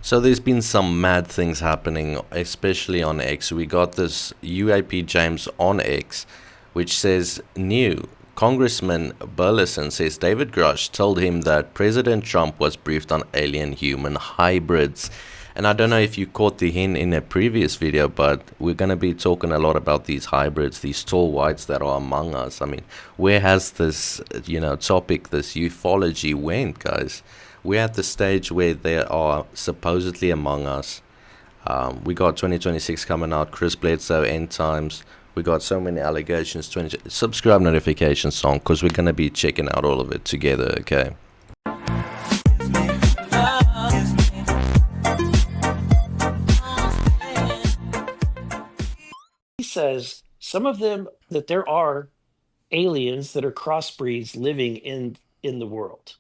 So there's been some mad things happening, especially on X. We got this UAP James on X, which says new. Congressman Burleson says David Grusch told him that President Trump was briefed on alien human hybrids. And I don't know if you caught the hint in a previous video, but we're going to be talking a lot about these hybrids, these tall whites that are among us. I mean, where has this, topic, this ufology went, guys? We're at the stage where they are supposedly among us. We got 2026 coming out, Chris Bledsoe, End Times. We got so many allegations. Subscribe notification song, because we're going to be checking out all of it together, okay? He says some of them that there are aliens that are crossbreeds living in the world.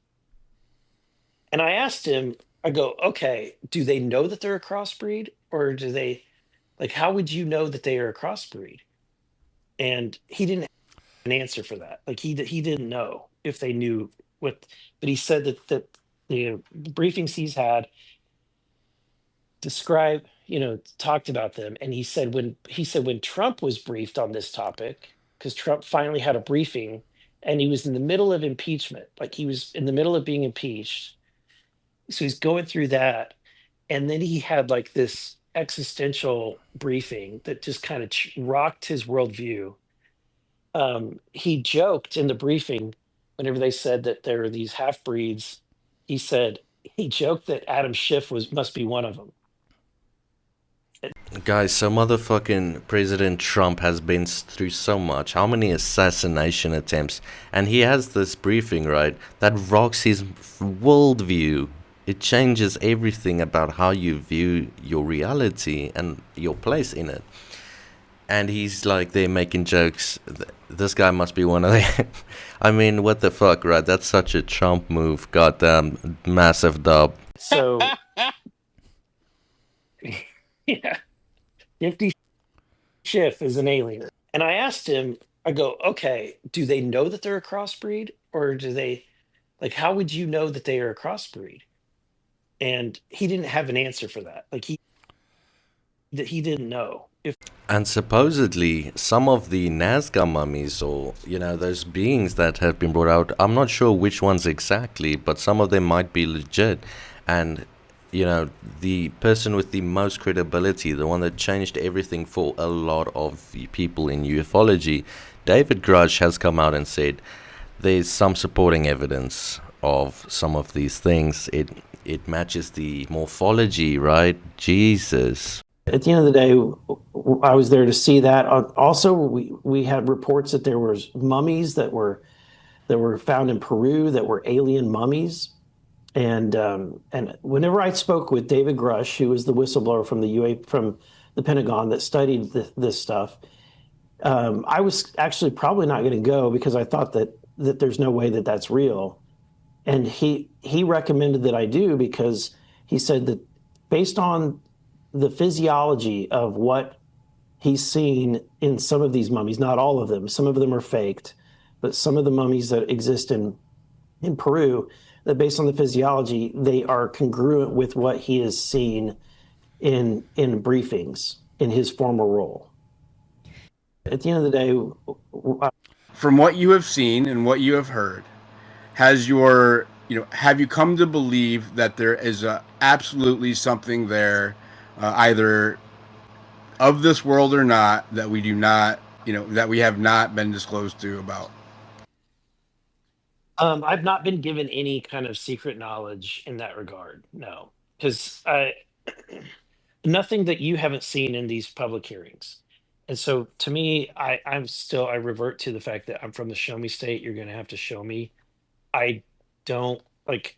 And I asked him, I go, okay, do they know that they're a crossbreed, or do they, like, how would you know that they are a crossbreed? And he didn't have an answer for that. Like he didn't know if they knew what, but he said that the briefings he's had describe, talked about them. And he said when Trump was briefed on this topic, because Trump finally had a briefing and he was in the middle of impeachment, like he was in the middle of being impeached. So he's going through that. And then he had like this existential briefing that just kind of rocked his worldview. He joked in the briefing whenever they said that there are these half breeds. He joked that Adam Schiff must be one of them. Guys, so motherfucking President Trump has been through so much. How many assassination attempts? And he has this briefing, right? That rocks his worldview. It changes everything about how you view your reality and your place in it. And he's like, they're making jokes. This guy must be one of them. I mean, what the fuck, right? That's such a Trump move. Goddamn, massive dub. So yeah, 50 Schiff is an alien. And I asked him, I go, okay, do they know that they're a crossbreed, or do they, like, how would you know that they are a crossbreed? And he didn't have an answer for that. Like he didn't know if. And supposedly, some of the NAZCA mummies, or, those beings that have been brought out, I'm not sure which ones exactly, but some of them might be legit. And, the person with the most credibility, the one that changed everything for a lot of people in ufology, David Grusch, has come out and said there's some supporting evidence of some of these things. It matches the morphology, right? Jesus. At the end of the day, I was there to see that. Also, we had reports that there was mummies that were found in Peru that were alien mummies. And whenever I spoke with David Grusch, who was the whistleblower from from the Pentagon that studied this stuff, I was actually probably not going to go because I thought that there's no way that that's real. And he recommended that I do because he said that based on the physiology of what he's seen in some of these mummies, not all of them, some of them are faked, but some of the mummies that exist in Peru, that based on the physiology, they are congruent with what he has seen in briefings in his former role. At the end of the day, from what you have seen and what you have heard, have you come to believe that there is absolutely something there, either of this world or not, that we do not, that we have not been disclosed to about? I've not been given any kind of secret knowledge in that regard. No, because nothing that you haven't seen in these public hearings. And so to me, I revert to the fact that I'm from the show me state. You're going to have to show me. I don't like,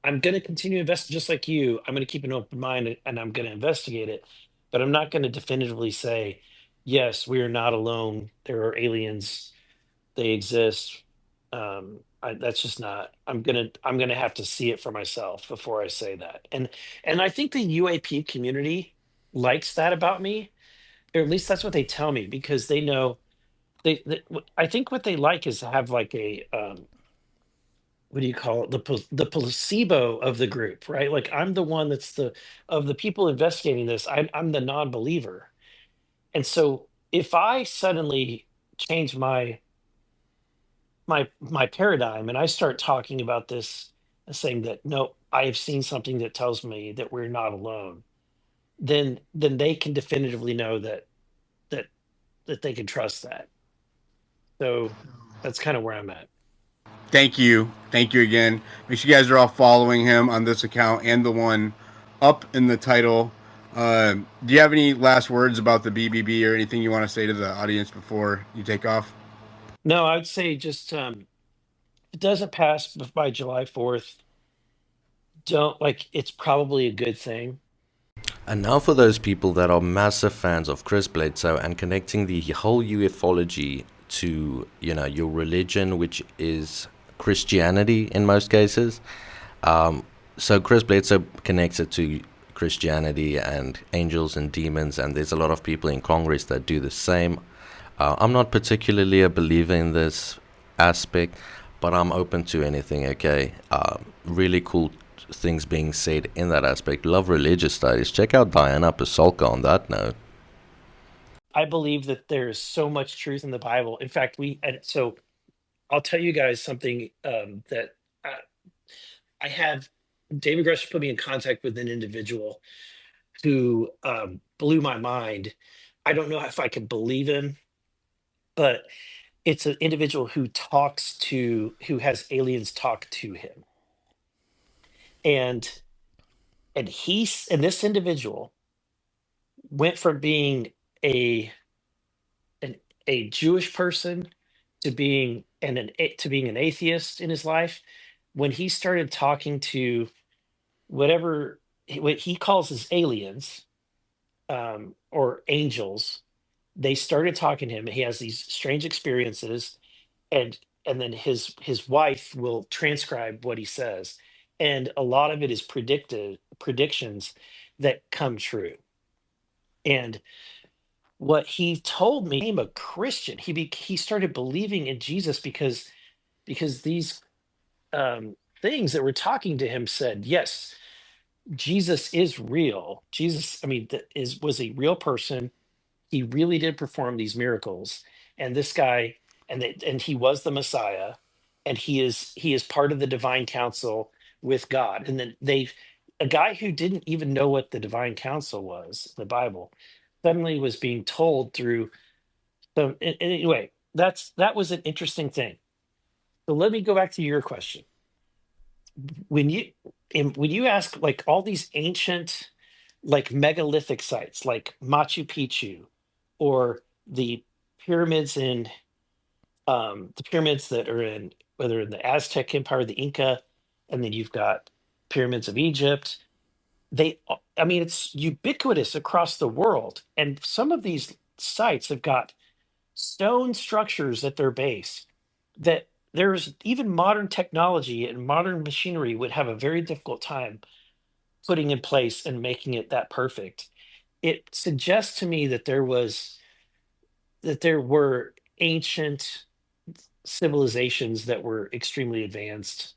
I'm going to continue to invest just like you. I'm going to keep an open mind and I'm going to investigate it, but I'm not going to definitively say, yes, we are not alone. There are aliens. They exist. That's just not. I'm gonna have to see it for myself before I say that. And I think the UAP community likes that about me, or at least that's what they tell me because they know I think what they like is to have like what do you call it, the placebo of the group, right? Like I'm the one that's of the people investigating this, I'm the non-believer. And so if I suddenly change my paradigm and I start talking about this, saying that no, I have seen something that tells me that we're not alone, then they can definitively know that that they can trust that. So that's kind of where I'm at. Thank you again. Make sure you guys are all following him on this account and the one up in the title. Do you have any last words about the BBB or anything you want to say to the audience before you take off? No, I would say just if it doesn't pass by July 4th, don't, like, it's probably a good thing. And now for those people that are massive fans of Chris Bledsoe and connecting the whole ufology to, your religion, which is Christianity in most cases. So Chris Bledsoe connects it to Christianity and angels and demons, and there's a lot of people in Congress that do the same. I'm not particularly a believer in this aspect, but I'm open to anything, okay? Really cool things being said in that aspect. Love religious studies. Check out Diana Pasolka on that note. I believe that there's so much truth in the Bible. In fact, so I'll tell you guys something that I have. David Grusch put me in contact with an individual who blew my mind. I don't know if I can believe him, but it's an individual who has aliens talk to him. And this individual went from being a Jewish person to being an atheist in his life when he started talking to what he calls his aliens, or angels. They started talking to him. He has these strange experiences, and then his wife will transcribe what he says, and a lot of it is predictions that come true. And what he told me, he became a Christian. He started believing in Jesus because these things that were talking to him said, yes, Jesus is real. Jesus, I mean, was a real person. He really did perform these miracles, and this guy, and he was the Messiah, and he is part of the divine council with God. And then a guy who didn't even know what the divine council was, the Bible, suddenly was being told through. So anyway, that was an interesting thing. So let me go back to your question. When you ask, like, all these ancient, like, megalithic sites like Machu Picchu, or the pyramids that are in, whether in the Aztec Empire, the Inca, and then you've got pyramids of Egypt. I mean, it's ubiquitous across the world, and some of these sites have got stone structures at their base that there's even modern technology and modern machinery would have a very difficult time putting in place and making it that perfect. It suggests to me that there were ancient civilizations that were extremely advanced.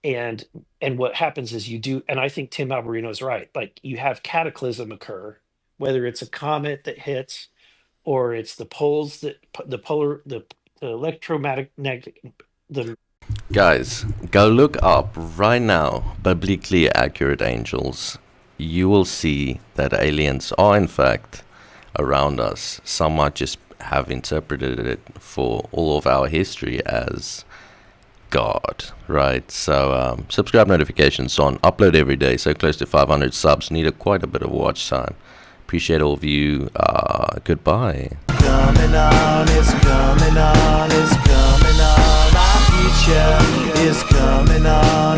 And what happens is and I think Tim Alberino is right, like, you have cataclysm occur, whether it's a comet that hits, or it's the poles that the electromagnetic, the Guys, go look up right now biblically accurate angels. You will see that aliens are in fact around us. Some might just have interpreted it for all of our history as God, right? So subscribe, notifications on, upload every day. So close to 500 subs, need quite a bit of watch time. Appreciate all of you. Goodbye. Coming on, it's coming on, it's coming on. Our future is coming on.